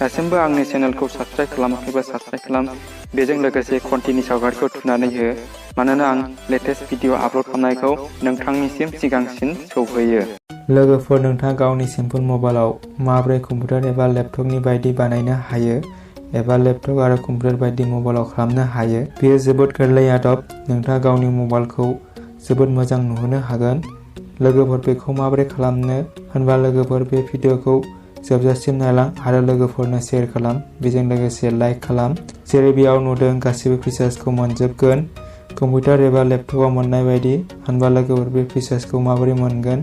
दासिमबो आंनि चेनेलखौ subscribe खालामाखैबा subscribe खालाम। बेजों लोगोसे घन्टिनि सावगारिखौ थुनानै हो, मानोना आं लेटेस्ट भिडिअ आपल'ड खालामनायखौ नोंथांनिसिम सिगांसिन सौहैयो। लोगोफोर, नोंथाङा गावनि सिम्पल मबाइलाव माबोरै कम्पिउटार एबा लेपटपनि बायदि बानायनो हायो एबा लेपटप आरो कम्पिउटार बायदि मबाइलाव खालामनो हायो। बेयो जोबोद गोरलै आदब। नोंथाङा गावनि मबाइलखौ जोबोद मोजां नुहोनो हागोन। लोगोफोर, बेखौ माबोरै खालामनो होनबा लोगोफोर बे भिडिअखौ जोबजासिम नायलां आरो लोगोफोरनो शेयार खालाम। बेजों लोगोसे लाइक खालाम। जेरै बेयाव नुदों गासिबो फिचार्सखौ मोनजोबगोन कम्पिउटार एबा लेपटपआव मोननाय बायदि। होनबा लोगोफोर बे फिचार्सखौ माबोरै मोनगोन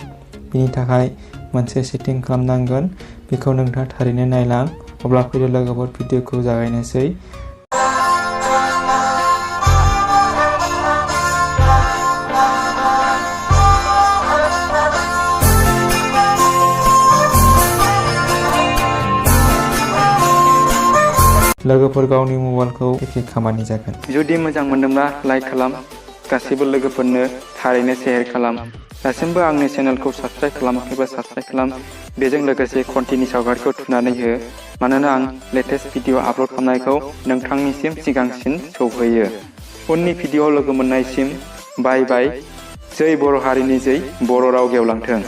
बेनि थाखाय मोनसे सेटिं खालामनांगोन। बेखौ नोंथाङा थारैनो नायलां। अब्ला फैदो लोगोफोर भिडिअखौ जागायनोसै। लोगोफोर, गावनि मबाइलखौ एखे खामानि जागोन। जुदि मोजां मोनदोंब्ला लाइक खालाम। गासिबो लोगोफोरनो थारैनो शेयार खालाम। दासिमबो आंनि चेनेलखौ साबस्क्राइब खालामाखैबा साबस्क्राइब खालाम। बेजों लोगोसे घन्टिनि सावगारिखौ थुनानै हो, मानोना आं लेटेस्ट भिडिअ आपल'ड खालामनायखौ नोंथांनिसिम सिगांसिन सौहैयो। उननि भिडिअ लोगो मोननायसिम बाय बाय। जै बर' हारिनि जै बर' राव गेवलांथों।